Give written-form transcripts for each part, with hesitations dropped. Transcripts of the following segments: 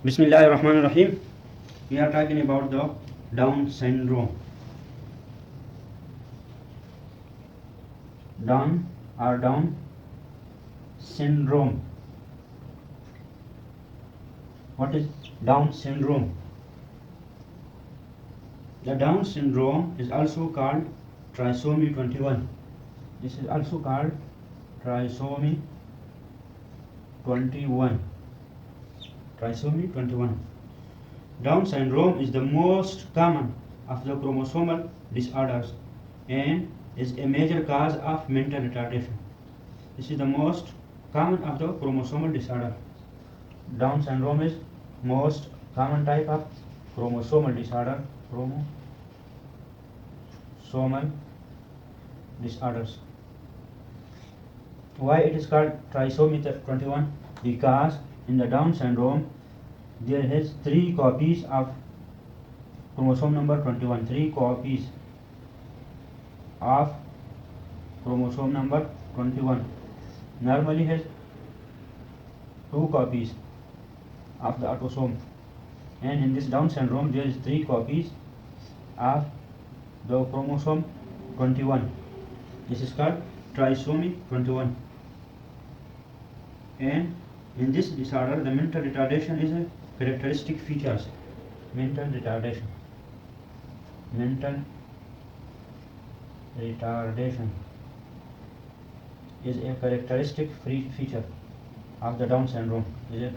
Bismillahirrahmanirrahim. We are talking about the Down syndrome. Down syndrome. What is Down syndrome? The Down syndrome is also called trisomy 21. This is also called trisomy 21. Trisomy 21. Down syndrome is the most common of the chromosomal disorders and is a major cause of mental retardation. This is the most common of the chromosomal disorder. Down syndrome is most common type of chromosomal disorder. Chromosomal disorders. Why it is called trisomy 21? Because in the Down syndrome there is 3 copies of chromosome number 21. 3 copies of chromosome number 21. Normally has 2 copies of the autosome, and in this Down syndrome there is 3 copies of the chromosome 21. This is called trisomy 21. And in this disorder the mental retardation is a characteristic features. Mental retardation is a characteristic feature of the Down syndrome. Is a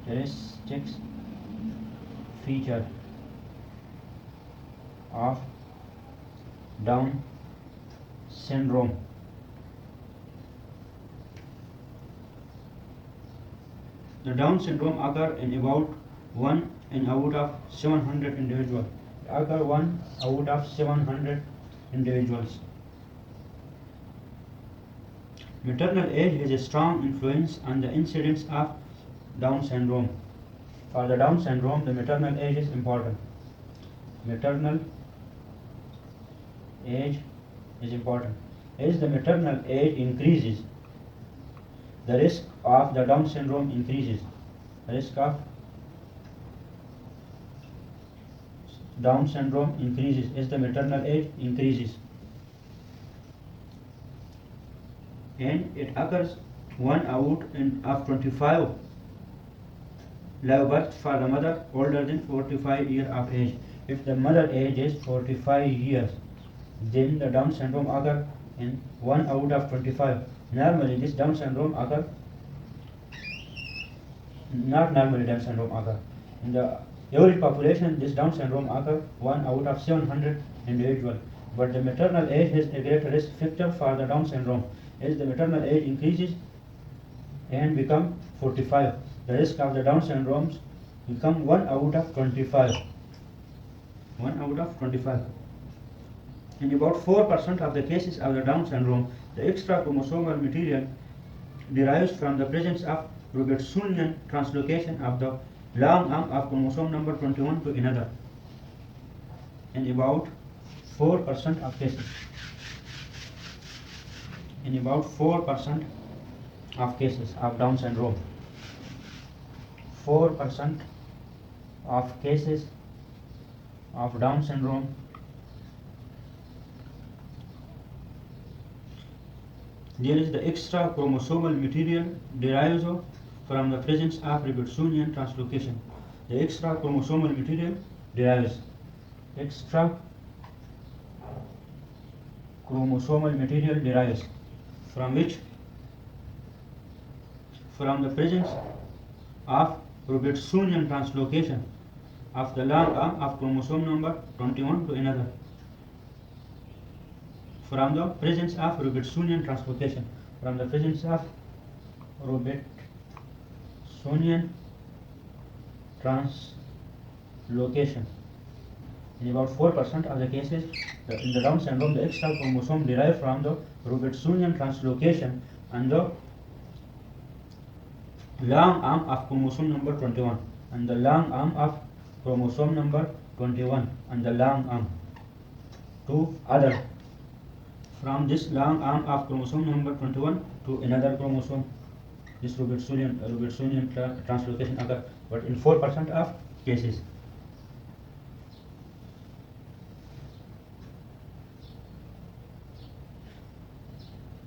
characteristic feature of Down syndrome. The Down syndrome occurs in about 1 out of 700 individuals. Occur 1 out of 700 individuals. Maternal age has a strong influence on the incidence of Down syndrome. For the Down syndrome, the maternal age is important. Maternal age is important. As the maternal age increases, the risk of the Down syndrome increases. The risk of Down syndrome increases as the maternal age increases. And it occurs 1 out of 25 live births for the mother older than 45 years of age. If the mother age is 45 years, then the Down syndrome occurs in 1 out of 25. Normally this Down syndrome occurs, not normally Down syndrome occurs. In the average population, this Down syndrome occurs 1 out of 700 individuals. But the maternal age is a great risk factor for the Down syndrome. As the maternal age increases and become 45, the risk of the Down syndromes become 1 out of 25. 1 out of 25. In about 4% of the cases of the Down syndrome, the extra chromosomal material derives from the presence of Robertsonian translocation of the long arm of chromosome number 21 to another. In about 4% of cases. In about 4% of cases of Down syndrome. 4% of cases of Down syndrome there is the extra chromosomal material derives from the presence of Robertsonian translocation. The extra chromosomal material derives from which? From the presence of Robertsonian translocation of the long arm of chromosome number 21 to another. From the presence of Robertsonian translocation. From the presence of Robertsonian translocation. In about 4% of the cases, in the Down syndrome, the extra chromosome derived from the Robertsonian translocation and the long arm of chromosome number 21. And the long arm of chromosome number 21 and the long arm to other. From this long arm of chromosome number 21 to another chromosome. this Robertsonian translocation occur, but in 4% of cases.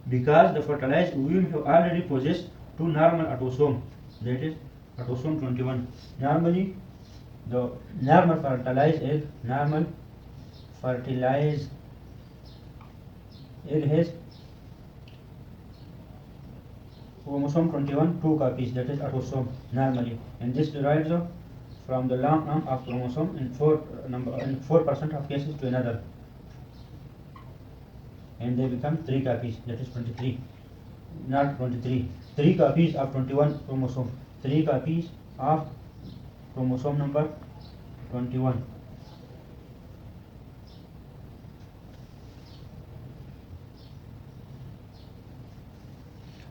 Because the fertilized ovule have already possessed two normal autosomes, that is autosome 21. Normally, the normal fertilized egg has chromosome 21 two copies, that is autosome normally, and this derives from the long arm of chromosome in 4% of cases to another, and they become 3 copies, that is 23, not 23, 3 copies of 21 chromosome, 3 copies of chromosome number 21.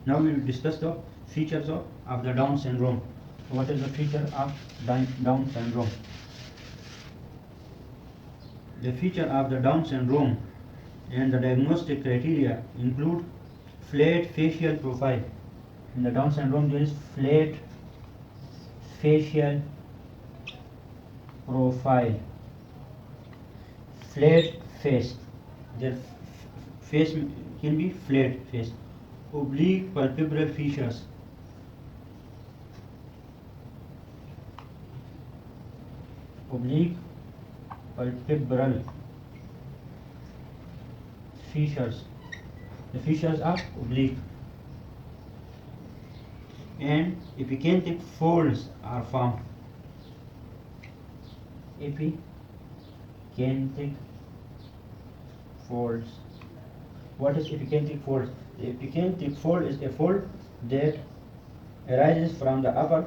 Now we will discuss the features of the Down syndrome. What is the feature of Down syndrome? The feature of the Down syndrome and the diagnostic criteria include flat facial profile. In the Down syndrome, there is flat facial profile, flat face. Their face can be flat face, oblique palpebral features, oblique palpebral features. The features are oblique, and epicanthic folds are formed. Epicanthic folds. What is epicanthic fold? The epicanthic fold is a fold that arises from the upper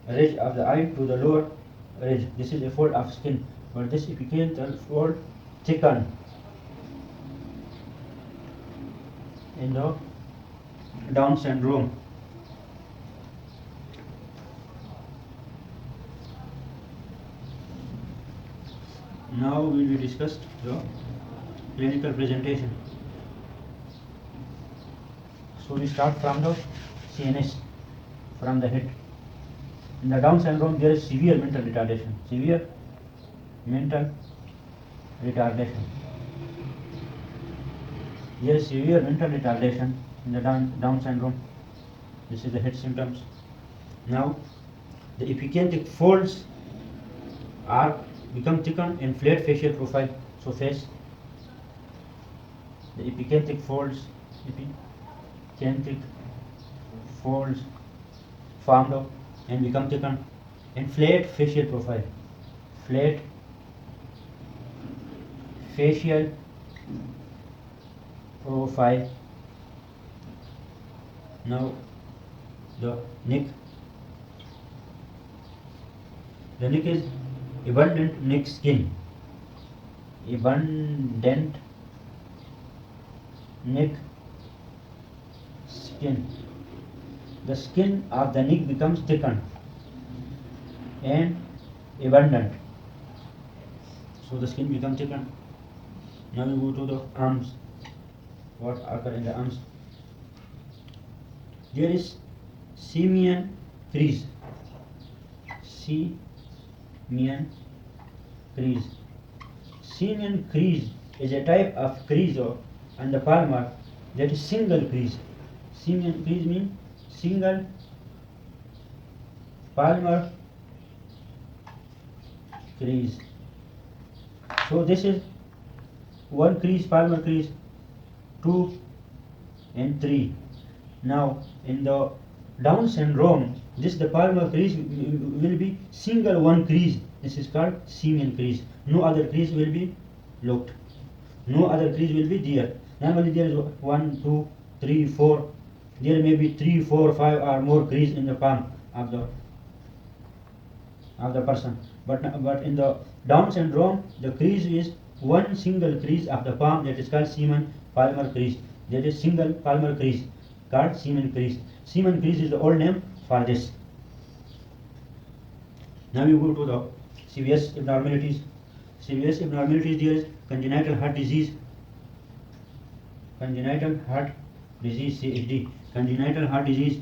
ridge of the eye to the lower ridge. This is a fold of skin, but this epicanthial fold thicken in the Down syndrome. Now we will discuss the clinical presentation. So we start from the CNS, from the head. In the Down syndrome, there is severe mental retardation. Severe mental retardation. There is severe mental retardation in the Down syndrome. This is the head symptoms. Now, the epicanthic folds are become thickened and flat facial profile. So face, the epicanthic folds formed up and become thickened and flat facial profile. Flat facial profile. Now the neck. The neck is abundant neck skin. Abundant neck skin. The skin of the neck becomes thickened and abundant. So the skin becomes thickened. Now we go to the arms. What occur in the arms? There is simian crease. Simian crease. Simian crease is a type of crease on the palmar that is single crease. Simian crease means single palmar crease. So this is one crease, palmar crease, 2 and 3. Now in the Down syndrome, the palmar crease will be single one crease. This is called simian crease. No other crease will be looked. No other crease will be there. Normally there is 1, 2, 3, 4. There may be 3, 4, 5 or more crease in the palm of the person. But in the Down syndrome, the crease is one single crease of the palm, that is called simian palmar crease. That is single palmar crease called simian crease. Simian crease is the old name for this. Now we go to the CVS abnormalities. CVS abnormalities, there is congenital heart disease. Congenital heart disease, CHD. Congenital heart disease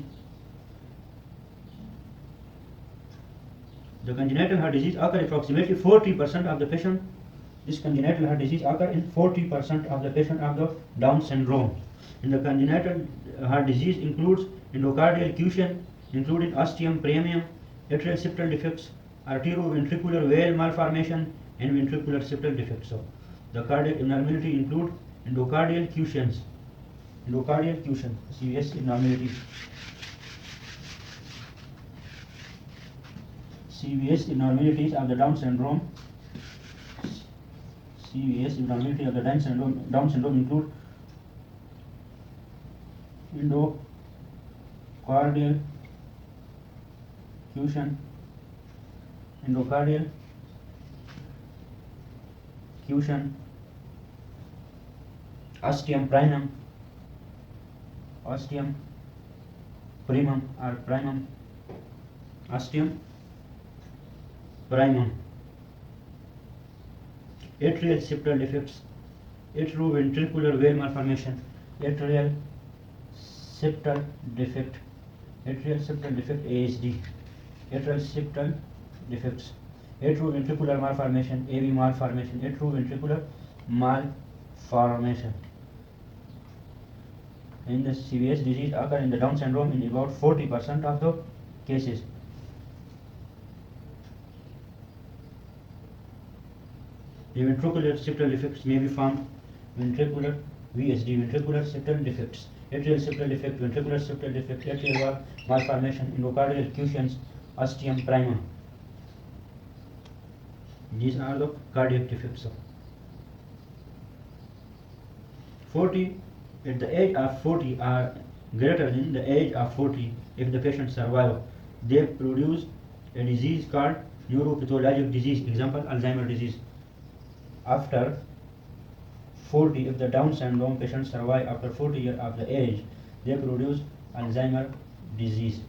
The congenital heart disease occur approximately 40% of the patient. This congenital heart disease occur in 40% of the patient of the Down syndrome. And the congenital heart disease includes endocardial effusion, including ostium premium, atrial septal defects, arterioventricular valve malformation, and ventricular septal defects. So, the cardiac abnormality include endocardial effusions, CVS abnormalities. CVS abnormalities of the Down syndrome. CVS abnormality of the Down syndrome include endocardial effusion, ostium primum or primum, ostium primum, atrial septal defects, atrioventricular valve malformation, atrial septal defect ASD, atrial septal defects, atrioventricular malformation, AV malformation, atrioventricular malformation. In the CVS disease occur in the Down syndrome in about 40% of the cases. The ventricular septal defects may be found ventricular VSD, ventricular septal defects, atrial septal defect, ventricular septal defect, atrial valve malformation, endocardial effusions, ostium primum. These are the cardiac defects. 40 at the age of 40 are greater than the age of 40 if the patient survive. They produce a disease called neuropathologic disease, example Alzheimer's disease. After 40, if the Down syndrome patients survive after 40 years of the age, they produce Alzheimer's disease.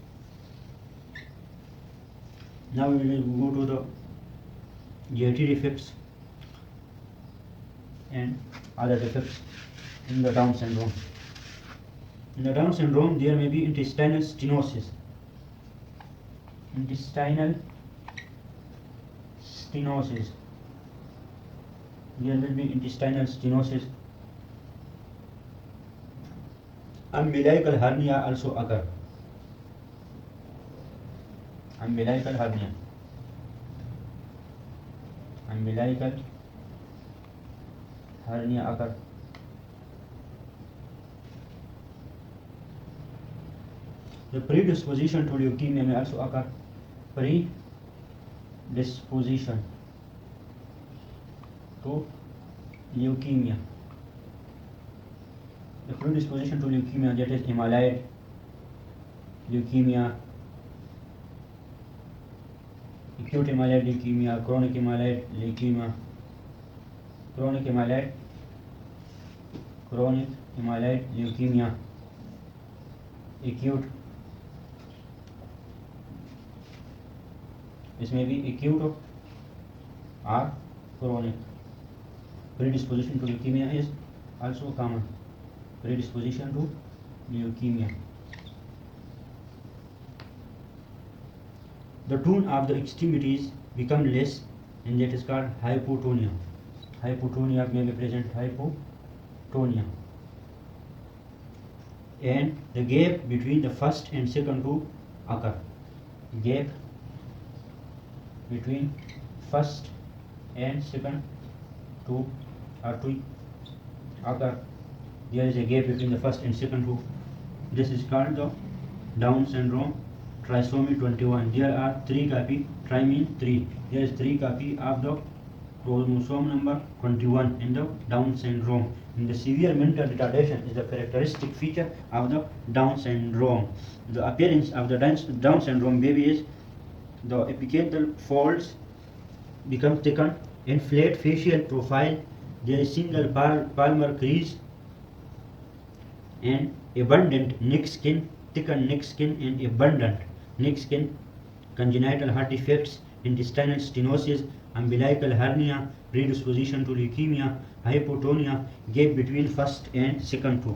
Now we will go to the GIT defects and other defects in the Down syndrome. In the Down syndrome, there may be intestinal stenosis. There will be intestinal stenosis. Umbilical hernia also occur. Umbilical hernia occur. The predisposition to leukemia may also occur. Predisposition to leukemia. The predisposition to leukemia, that is amyloid leukemia, acute amyloid leukemia, chronic amyloid leukemia, chronic amyloid leukemia, acute. This may be acute or chronic. Predisposition to leukemia is also common. Predisposition to leukemia. The tone of the extremities become less, and that is called hypotonia. Hypotonia may be present, hypotonia. And the gap between the first and second tooth occur. Gap between first and second tooth occur. There is a gap between the first and second tooth. This is called the Down syndrome trisomy 21. There are 3 copy, trimin 3. There is 3 copy of the chromosome number 21 in the Down syndrome. And the severe mental retardation is the characteristic feature of the Down syndrome. The appearance of the Down syndrome baby is the apical folds become thickened and flat facial profile. There is single palmar crease and abundant neck skin, thickened neck skin and abundant neck skin, congenital heart defects, intestinal stenosis, umbilical hernia, predisposition to leukemia, hypotonia, gap between first and second tooth.